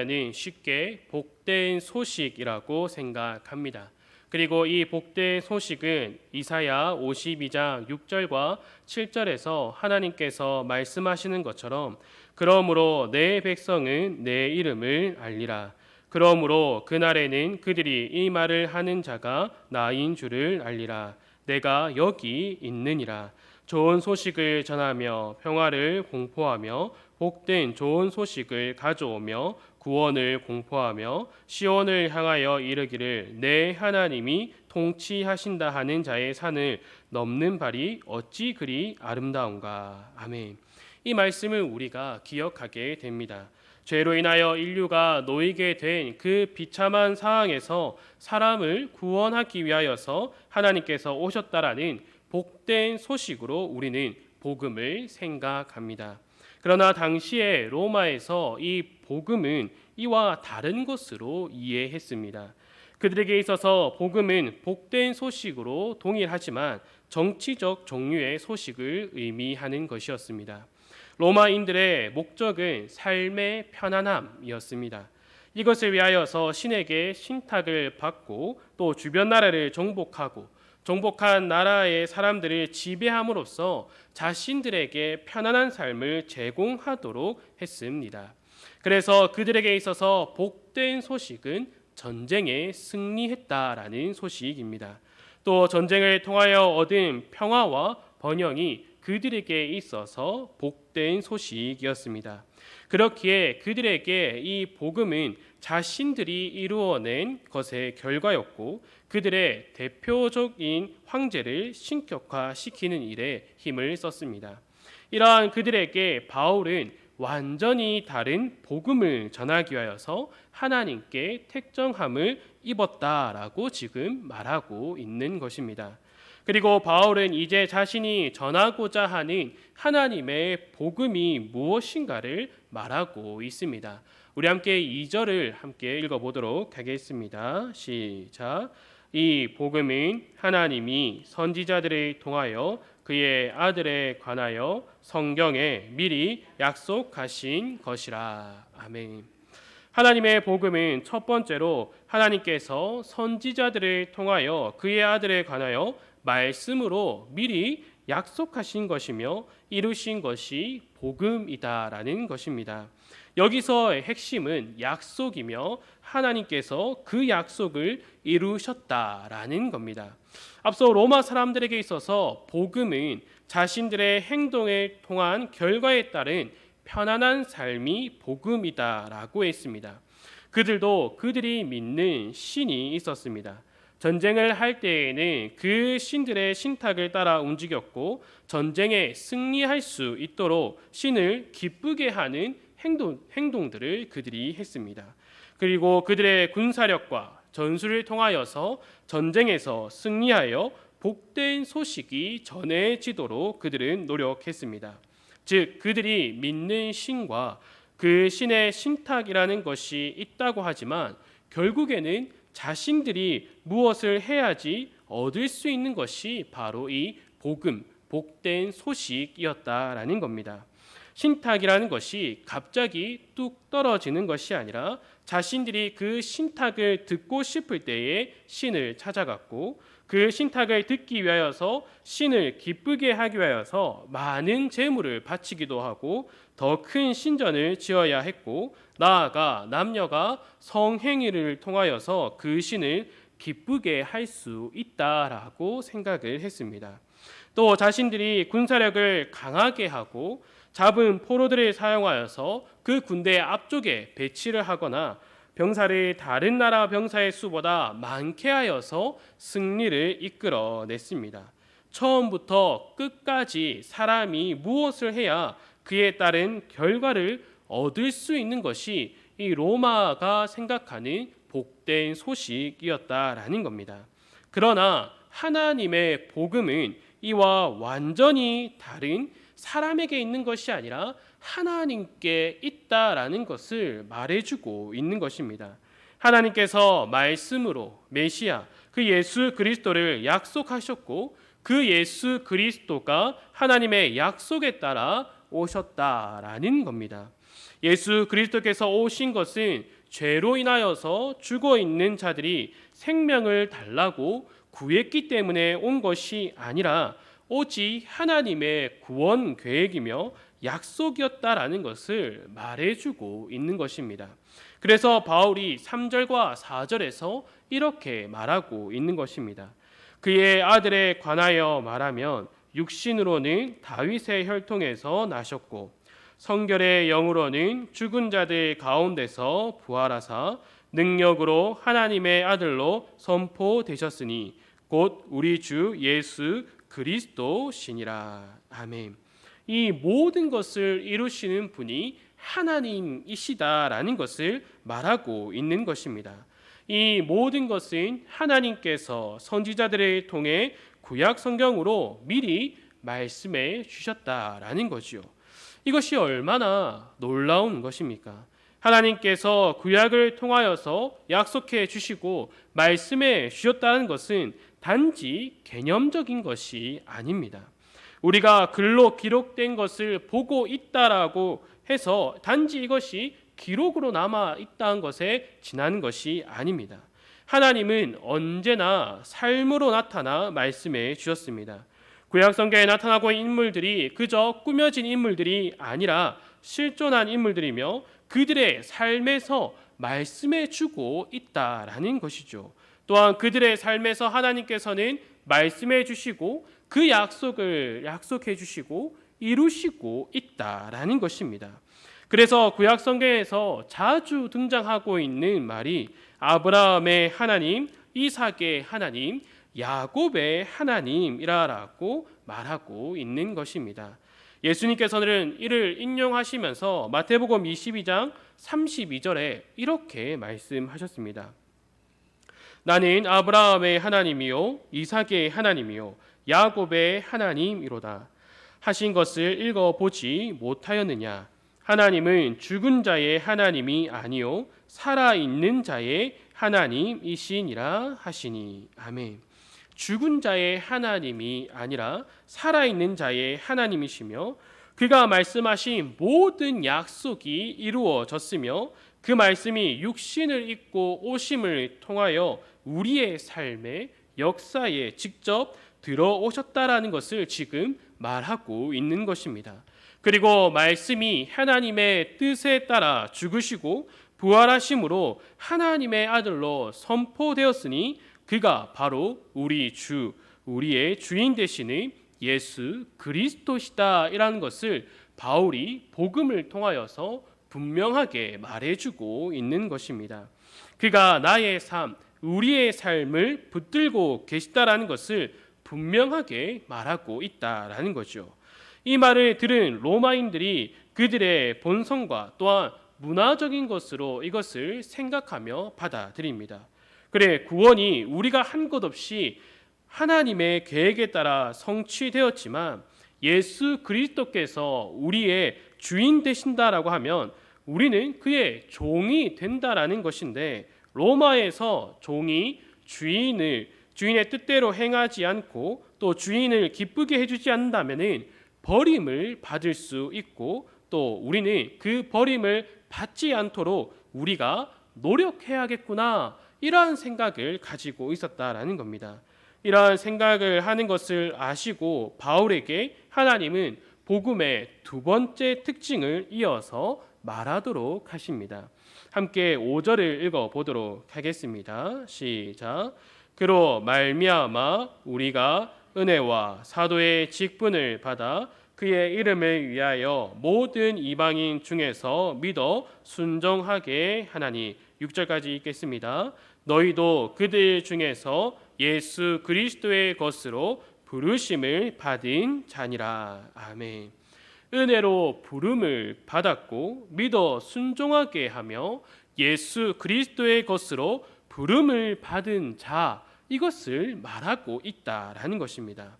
는 쉽게 복된 소식이라고 생각합니다. 그리고 이 복된 소식은 이사야 52장 6절과 7절에서 하나님께서 말씀하시는 것처럼 그러므로 내 백성은 내 이름을 알리라. 그러므로 그날에는 그들이 이 말을 하는 자가 나인 줄을 알리라. 내가 여기 있느니라. 좋은 소식을 전하며 평화를 공포하며 복된 좋은 소식을 가져오며 구원을 공포하며 시온을 향하여 이르기를 내 하나님이 통치하신다 하는 자의 산을 넘는 발이 어찌 그리 아름다운가. 아멘. 이 말씀을 우리가 기억하게 됩니다. 죄로 인하여 인류가 놓이게 된 그 비참한 상황에서 사람을 구원하기 위하여서 하나님께서 오셨다라는 복된 소식으로 우리는 복음을 생각합니다. 그러나 당시에 로마에서 이 복음은 이와 다른 것으로 이해했습니다. 그들에게 있어서 복음은 복된 소식으로 동일하지만 정치적 종류의 소식을 의미하는 것이었습니다. 로마인들의 목적은 삶의 편안함이었습니다. 이것을 위하여서 신에게 신탁을 받고 또 주변 나라를 정복한 나라의 사람들을 지배함으로써 자신들에게 편안한 삶을 제공하도록 했습니다. 그래서 그들에게 있어서 복된 소식은 전쟁에 승리했다라는 소식입니다. 또 전쟁을 통하여 얻은 평화와 번영이 그들에게 있어서 복된 소식이었습니다. 그렇기에 그들에게 이 복음은 자신들이 이루어낸 것의 결과였고 그들의 대표적인 황제를 신격화시키는 일에 힘을 썼습니다. 이러한 그들에게 바울은 완전히 다른 복음을 전하기 위하여서 하나님께 택정함을 입었다라고 지금 말하고 있는 것입니다. 그리고 바울은 이제 자신이 전하고자 하는 하나님의 복음이 무엇인가를 말하고 있습니다. 우리 함께 2절을 함께 읽어보도록 하겠습니다. 시작. 이 복음은 하나님이 선지자들을 통하여 그의 아들에 관하여 성경에 미리 약속하신 것이라. 아멘. 하나님의 복음은 첫 번째로 하나님께서 선지자들을 통하여 그의 아들에 관하여 말씀으로 미리 약속하신 것이며 이루신 것이 복음이다라는 것입니다. 여기서의 핵심은 약속이며 하나님께서 그 약속을 이루셨다라는 겁니다. 앞서 로마 사람들에게 있어서 복음은 자신들의 행동을 통한 결과에 따른 편안한 삶이 복음이다라고 했습니다. 그들도 그들이 믿는 신이 있었습니다. 전쟁을 할 때에는 그 신들의 신탁을 따라 움직였고 전쟁에 승리할 수 있도록 신을 기쁘게 하는 행동들을 그들이 했습니다. 그리고 그들의 군사력과 전술을 통하여서 전쟁에서 승리하여 복된 소식이 전해지도록 그들은 노력했습니다. 즉 그들이 믿는 신과 그 신의 신탁이라는 것이 있다고 하지만 결국에는 자신들이 무엇을 해야지 얻을 수 있는 것이 바로 이 복음, 복된 소식이었다라는 겁니다. 신탁이라는 것이 갑자기 뚝 떨어지는 것이 아니라 자신들이 그 신탁을 듣고 싶을 때에 신을 찾아갔고 그 신탁을 듣기 위하여서 신을 기쁘게 하기 위하여서 많은 재물을 바치기도 하고 더 큰 신전을 지어야 했고 나아가 남녀가 성행위를 통하여서 그 신을 기쁘게 할 수 있다라고 생각을 했습니다. 또 자신들이 군사력을 강하게 하고 잡은 포로들을 사용하여서 그 군대 앞쪽에 배치를 하거나 병사를 다른 나라 병사의 수보다 많게 하여서 승리를 이끌어냈습니다. 처음부터 끝까지 사람이 무엇을 해야 그에 따른 결과를 얻을 수 있는 것이 이 로마가 생각하는 복된 소식이었다라는 겁니다. 그러나 하나님의 복음은 이와 완전히 다른 사람에게 있는 것이 아니라 하나님께 있다라는 것을 말해주고 있는 것입니다. 하나님께서 말씀으로 메시아 그 예수 그리스도를 약속하셨고 그 예수 그리스도가 하나님의 약속에 따라 오셨다라는 겁니다. 예수 그리스도께서 오신 것은 죄로 인하여서 죽어 있는 자들이 생명을 달라고 구했기 때문에 온 것이 아니라 오직 하나님의 구원 계획이며 약속이었다라는 것을 말해주고 있는 것입니다. 그래서 바울이 3절과 4절에서 이렇게 말하고 있는 것입니다. 그의 아들에 관하여 말하면 육신으로는 다윗의 혈통에서 나셨고 성결의 영으로는 죽은 자들 가운데서 부활하사 능력으로 하나님의 아들로 선포되셨으니 곧 우리 주 예수 그리스도시니라. 아멘. 이 모든 것을 이루시는 분이 하나님이시다라는 것을 말하고 있는 것입니다. 이 모든 것은 하나님께서 선지자들을 통해 구약 성경으로 미리 말씀해 주셨다라는 거지요. 이것이 얼마나 놀라운 것입니까? 하나님께서 구약을 통하여서 약속해 주시고 말씀해 주셨다는 것은 단지 개념적인 것이 아닙니다. 우리가 글로 기록된 것을 보고 있다라고 해서 단지 이것이 기록으로 남아 있다는 것에 지나는 것이 아닙니다. 하나님은 언제나 삶으로 나타나 말씀해 주셨습니다. 구약 성경에 나타나고 있는 인물들이 그저 꾸며진 인물들이 아니라 실존한 인물들이며 그들의 삶에서 말씀해 주고 있다라는 것이죠. 또한 그들의 삶에서 하나님께서는 말씀해 주시고 그 약속을 약속해 주시고 이루시고 있다라는 것입니다. 그래서 구약 성경에서 자주 등장하고 있는 말이 아브라함의 하나님, 이삭의 하나님, 야곱의 하나님이라고 말하고 있는 것입니다. 예수님께서는 이를 인용하시면서 마태복음 22장 32절에 이렇게 말씀하셨습니다. 나는 아브라함의 하나님이요 이삭의 하나님이요 야곱의 하나님이로다 하신 것을 읽어보지 못하였느냐. 하나님은 죽은 자의 하나님이 아니요 살아있는 자의 하나님이시니라 하시니. 아멘. 죽은 자의 하나님이 아니라 살아있는 자의 하나님이시며 그가 말씀하신 모든 약속이 이루어졌으며 그 말씀이 육신을 입고 오심을 통하여 우리의 삶의 역사에 직접 들어오셨다라는 것을 지금 말하고 있는 것입니다. 그리고 말씀이 하나님의 뜻에 따라 죽으시고 부활하심으로 하나님의 아들로 선포되었으니 그가 바로 우리 주, 우리의 주인 되시는 예수 그리스도시다라는 것을 바울이 복음을 통하여서 분명하게 말해주고 있는 것입니다. 그가 나의 삶, 우리의 삶을 붙들고 계시다라는 것을 분명하게 말하고 있다라는 거죠. 이 말을 들은 로마인들이 그들의 본성과 또한 문화적인 것으로 이것을 생각하며 받아들입니다. 그래, 구원이 우리가 한 것 없이 하나님의 계획에 따라 성취되었지만 예수 그리스도께서 우리의 주인 되신다라고 하면 우리는 그의 종이 된다라는 것인데, 로마에서 종이 주인의 뜻대로 행하지 않고 또 주인을 기쁘게 해주지 않는다면은 버림을 받을 수 있고, 또 우리는 그 버림을 받지 않도록 우리가 노력해야겠구나, 이러한 생각을 가지고 있었다라는 겁니다. 이러한 생각을 하는 것을 아시고 바울에게 하나님은 복음의 두 번째 특징을 이어서 말하도록 하십니다. 함께 5절을 읽어보도록 하겠습니다. 시작. 그로 말미암아 우리가 은혜와 사도의 직분을 받아 그의 이름을 위하여 모든 이방인 중에서 믿어 순종하게 하나니. 6절까지 읽겠습니다. 너희도 그들 중에서 예수 그리스도의 것으로 부르심을 받은 자니라. 아멘. 은혜로 부름을 받았고 믿어 순종하게 하며 예수 그리스도의 것으로 부름을 받은 자, 이것을 말하고 있다라는 것입니다.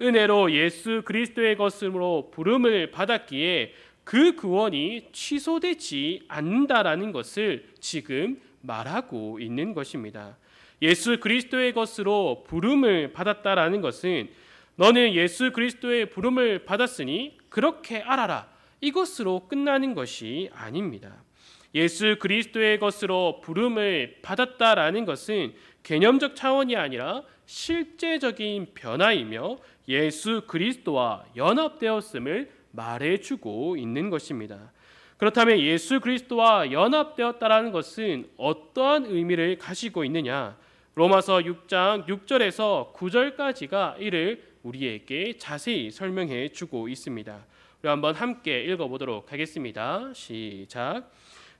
은혜로 예수 그리스도의 것으로 부름을 받았기에 그 구원이 취소되지 않는다라는 것을 지금 말하고 있는 것입니다. 예수 그리스도의 것으로 부름을 받았다라는 것은 너는 예수 그리스도의 부름을 받았으니 그렇게 알아라, 이것으로 끝나는 것이 아닙니다. 예수 그리스도의 것으로 부름을 받았다라는 것은 개념적 차원이 아니라 실제적인 변화이며 예수 그리스도와 연합되었음을 말해주고 있는 것입니다. 그렇다면 예수 그리스도와 연합되었다라는 것은 어떠한 의미를 가지고 있느냐? 로마서 6장 6절에서 9절까지가 이를 우리에게 자세히 설명해 주고 있습니다. 우리 한번 함께 읽어보도록 하겠습니다. 시작.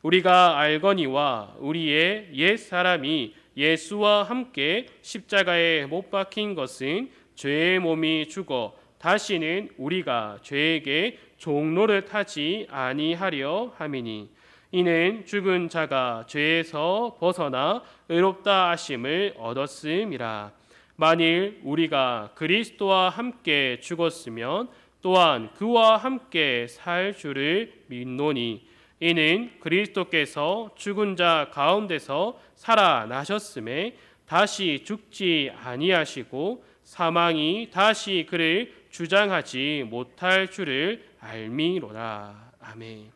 우리가 알거니와 우리의 옛 사람이 예수와 함께 십자가에 못 박힌 것은 죄의 몸이 죽어 다시는 우리가 죄에게 종노릇 하지 아니하려 함이니 이는 죽은 자가 죄에서 벗어나 의롭다 하심을 얻었음이라. 만일 우리가 그리스도와 함께 죽었으면 또한 그와 함께 살 줄을 믿노니 이는 그리스도께서 죽은 자 가운데서 살아나셨음에 다시 죽지 아니하시고 사망이 다시 그를 주장하지 못할 줄을 알미로라. 아멘.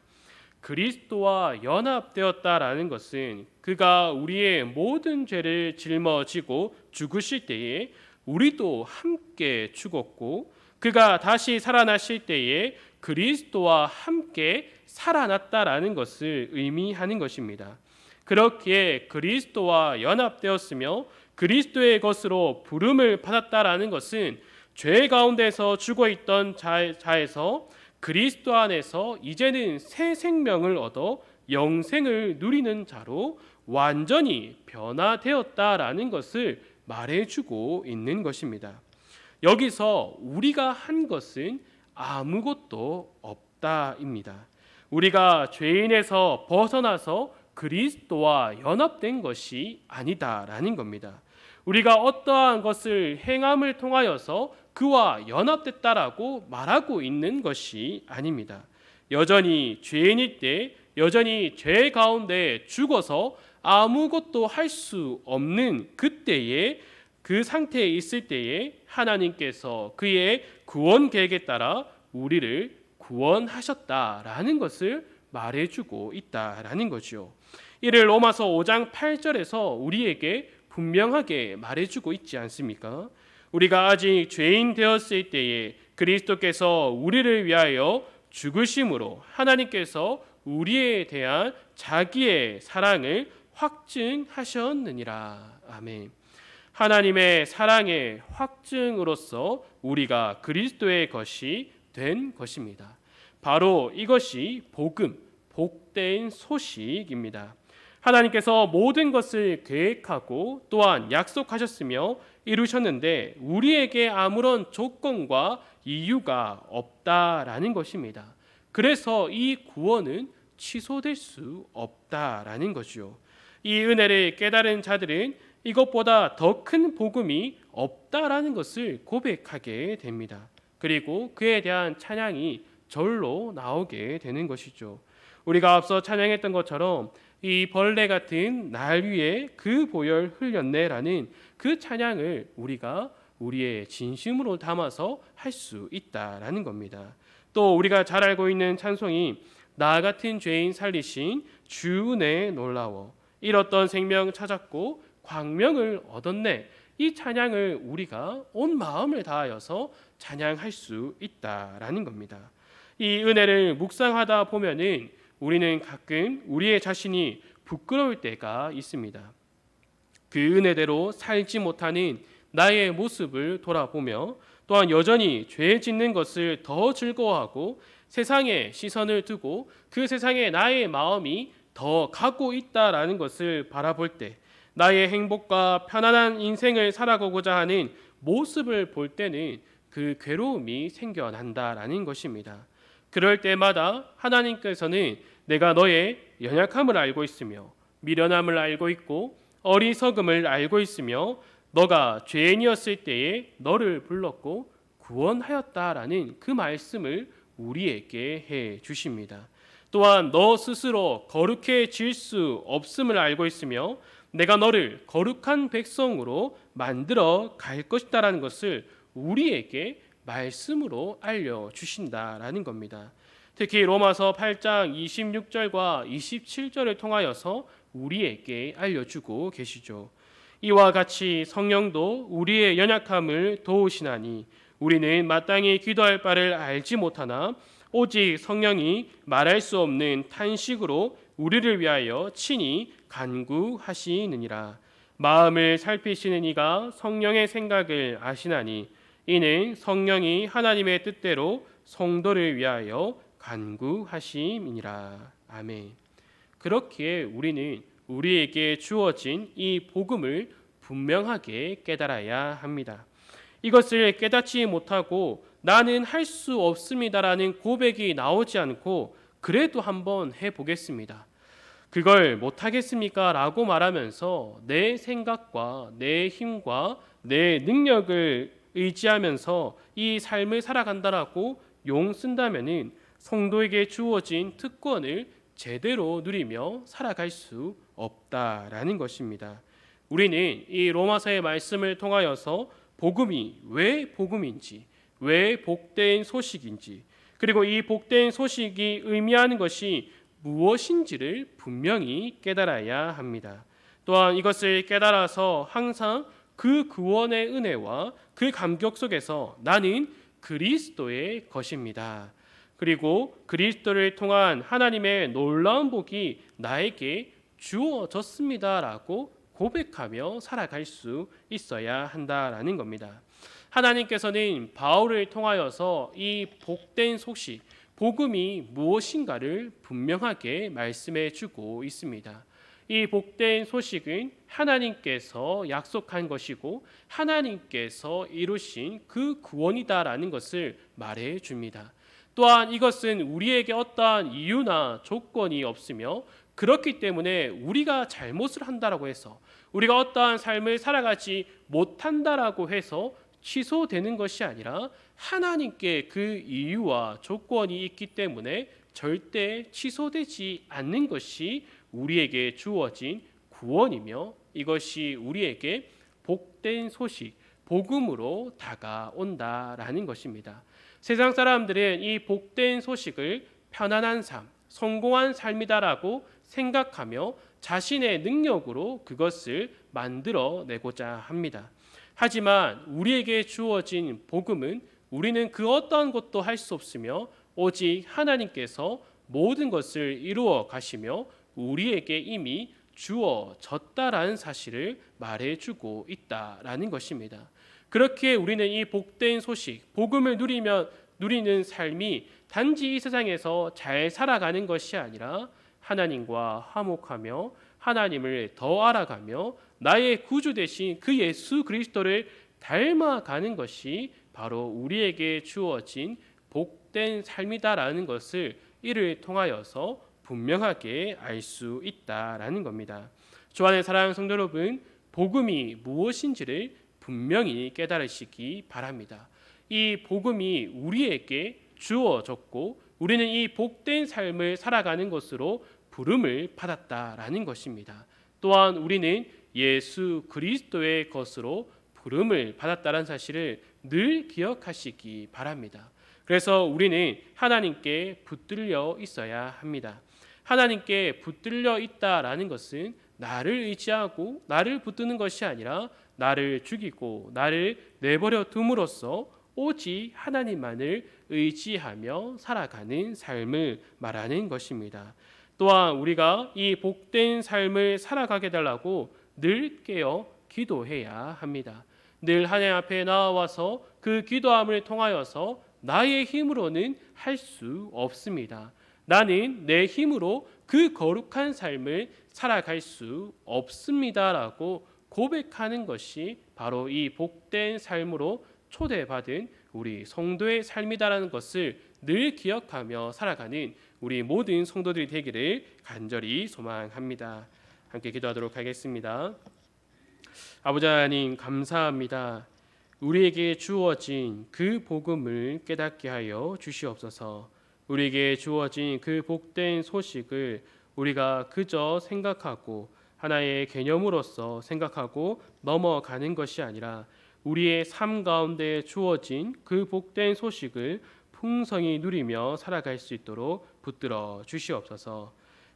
그리스도와 연합되었다라는 것은 그가 우리의 모든 죄를 짊어지고 죽으실 때에 우리도 함께 죽었고 그가 다시 살아나실 때에 그리스도와 함께 살아났다라는 것을 의미하는 것입니다. 그렇기에 그리스도와 연합되었으며 그리스도의 것으로 부름을 받았다라는 것은 죄 가운데서 죽어있던 자에서 그리스도 안에서 이제는 새 생명을 얻어 영생을 누리는 자로 완전히 변화되었다라는 것을 말해주고 있는 것입니다. 여기서 우리가 한 것은 아무것도 없다입니다. 우리가 죄인에서 벗어나서 그리스도와 연합된 것이 아니다라는 겁니다. 우리가 어떠한 것을 행함을 통하여서 그와 연합됐다라고 말하고 있는 것이 아닙니다. 여전히 죄인일 때 여전히 죄 가운데 죽어서 아무것도 할 수 없는 그때에 그 상태에 있을 때에 하나님께서 그의 구원 계획에 따라 우리를 구원하셨다라는 것을 말해주고 있다라는 거죠. 이를 로마서 5장 8절에서 우리에게 분명하게 말해주고 있지 않습니까? 우리가 아직 죄인 되었을 때에 그리스도께서 우리를 위하여 죽으심으로 하나님께서 우리에 대한 자기의 사랑을 확증하셨느니라. 아멘. 하나님의 사랑의 확증으로서 우리가 그리스도의 것이 된 것입니다. 바로 이것이 복음, 복된 소식입니다. 하나님께서 모든 것을 계획하고 또한 약속하셨으며 이루셨는데 우리에게 아무런 조건과 이유가 없다라는 것입니다. 그래서 이 구원은 취소될 수 없다라는 거죠. 이 은혜를 깨달은 자들은 이것보다 더 큰 복음이 없다라는 것을 고백하게 됩니다. 그리고 그에 대한 찬양이 절로 나오게 되는 것이죠. 우리가 앞서 찬양했던 것처럼 이 벌레 같은 날 위에 그 보혈 흘렸네라는 그 찬양을 우리가 우리의 진심으로 담아서 할 수 있다라는 겁니다. 또 우리가 잘 알고 있는 찬송이 나 같은 죄인 살리신 주 은혜 놀라워 잃었던 생명 찾았고 광명을 얻었네. 이 찬양을 우리가 온 마음을 다하여서 찬양할 수 있다라는 겁니다. 이 은혜를 묵상하다 보면은 우리는 가끔 우리의 자신이 부끄러울 때가 있습니다. 그 은혜대로 살지 못하는 나의 모습을 돌아보며 또한 여전히 죄 짓는 것을 더 즐거워하고 세상에 시선을 두고 그 세상에 나의 마음이 더 가고 있다라는 것을 바라볼 때 나의 행복과 편안한 인생을 살아가고자 하는 모습을 볼 때는 그 괴로움이 생겨난다라는 것입니다. 그럴 때마다 하나님께서는 내가 너의 연약함을 알고 있으며 미련함을 알고 있고 어리석음을 알고 있으며 너가 죄인이었을 때에 너를 불렀고 구원하였다라는 그 말씀을 우리에게 해 주십니다. 또한 너 스스로 거룩해질 수 없음을 알고 있으며 내가 너를 거룩한 백성으로 만들어 갈 것이다라는 것을 우리에게 말씀으로 알려주신다라는 겁니다. 특히 로마서 8장 26절과 27절을 통하여서 우리에게 알려주고 계시죠. 이와 같이 성령도 우리의 연약함을 도우시나니 우리는 마땅히 기도할 바를 알지 못하나 오직 성령이 말할 수 없는 탄식으로 우리를 위하여 친히 간구하시느니라. 마음을 살피시는 이가 성령의 생각을 아시나니 이는 성령이 하나님의 뜻대로 성도를 위하여 간구하심이니라. 아멘. 그렇기에 우리는 우리에게 주어진 이 복음을 분명하게 깨달아야 합니다. 이것을 깨닫지 못하고 나는 할 수 없습니다라는 고백이 나오지 않고 그래도 한번 해보겠습니다. 그걸 못하겠습니까? 라고 말하면서 내 생각과 내 힘과 내 능력을 의지하면서 이 삶을 살아간다라고 용 쓴다면은 성도에게 주어진 특권을 제대로 누리며 살아갈 수 없다라는 것입니다. 우리는 이 로마서의 말씀을 통하여서 복음이 왜 복음인지, 왜 복된 소식인지, 그리고 이 복된 소식이 의미하는 것이 무엇인지를 분명히 깨달아야 합니다. 또한 이것을 깨달아서 항상 그 구원의 은혜와 그 감격 속에서 나는 그리스도의 것입니다. 그리고 그리스도를 통한 하나님의 놀라운 복이 나에게 주어졌습니다라고 고백하며 살아갈 수 있어야 한다라는 겁니다. 하나님께서는 바울을 통하여서 이 복된 소식, 복음이 무엇인가를 분명하게 말씀해 주고 있습니다. 이 복된 소식은 하나님께서 약속한 것이고 하나님께서 이루신 그 구원이다라는 것을 말해 줍니다. 또한 이것은 우리에게 어떠한 이유나 조건이 없으며 그렇기 때문에 우리가 잘못을 한다라고 해서 우리가 어떠한 삶을 살아가지 못한다라고 해서 취소되는 것이 아니라 하나님께 그 이유와 조건이 있기 때문에 절대 취소되지 않는 것이 우리에게 주어진 구원이며 이것이 우리에게 복된 소식, 복음으로 다가온다라는 것입니다. 세상 사람들은 이 복된 소식을 편안한 삶, 성공한 삶이다라고 생각하며 자신의 능력으로 그것을 만들어내고자 합니다. 하지만 우리에게 주어진 복음은 우리는 그 어떠한 것도 할 수 없으며 오직 하나님께서 모든 것을 이루어 가시며 우리에게 이미 주어졌다라는 사실을 말해주고 있다라는 것입니다. 그렇게 우리는 이 복된 소식, 복음을 누리는 삶이 단지 이 세상에서 잘 살아가는 것이 아니라 하나님과 화목하며 하나님을 더 알아가며 나의 구주 되신 그 예수 그리스도를 닮아가는 것이 바로 우리에게 주어진 복된 삶이다라는 것을 이를 통하여서 분명하게 알 수 있다라는 겁니다. 주안의 사랑하는 성도 여러분, 복음이 무엇인지를 분명히 깨달으시기 바랍니다. 이 복음이 우리에게 주어졌고 우리는 이 복된 삶을 살아가는 것으로 부름을 받았다라는 것입니다. 또한 우리는 예수 그리스도의 것으로 부름을 받았다는 사실을 늘 기억하시기 바랍니다. 그래서 우리는 하나님께 붙들려 있어야 합니다. 하나님께 붙들려 있다라는 것은 나를 의지하고 나를 붙드는 것이 아니라 나를 죽이고 나를 내버려 둠으로써 오직 하나님만을 의지하며 살아가는 삶을 말하는 것입니다. 또한 우리가 이 복된 삶을 살아가게 달라고 늘 깨어 기도해야 합니다. 늘 하나님 앞에 나와서 그 기도함을 통하여서 나의 힘으로는 할 수 없습니다. 나는 내 힘으로 그 거룩한 삶을 살아갈 수 없습니다라고 고백하는 것이 바로 이 복된 삶으로 초대받은 우리 성도의 삶이다라는 것을 늘 기억하며 살아가는 우리 모든 성도들이 되기를 간절히 소망합니다. 함께 기도하도록 하겠습니다. 아버지 하나님 감사합니다. 우리에게 주어진 그 복음을 깨닫게 하여 주시옵소서. 우리에게 주어진 그 복된 소식을 우리가 그저 생각하고 하나의 개념으로서 생각하고 넘어가는 것이 아니라 우리의 삶 가운데 주어진 그 복된 소식을 풍성히 누리며 살아갈 수 있도록 붙들어 주시옵소서.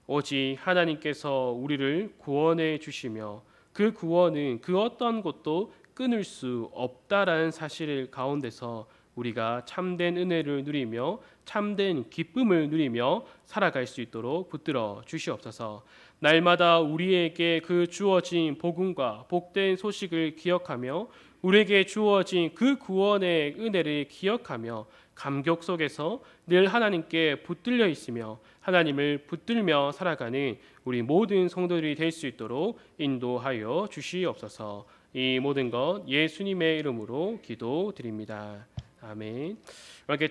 오직 하나님께서 우리를 구원해 주시며 그 구원은 그 어떤 것도 끊을 수 없다라는 사실 가운데서 우리가 참된 은혜를 누리며 참된 기쁨을 누리며 살아갈 수 있도록 붙들어 주시옵소서. 날마다 우리에게 그 주어진 복음과 복된 소식을 기억하며 우리에게 주어진 그 구원의 은혜를 기억하며 감격 속에서 늘 하나님께 붙들려 있으며 하나님을 붙들며 살아가는 우리 모든 성도들이 될 수 있도록 인도하여 주시옵소서. 이 모든 것 예수님의 이름으로 기도드립니다. 아멘. 이렇게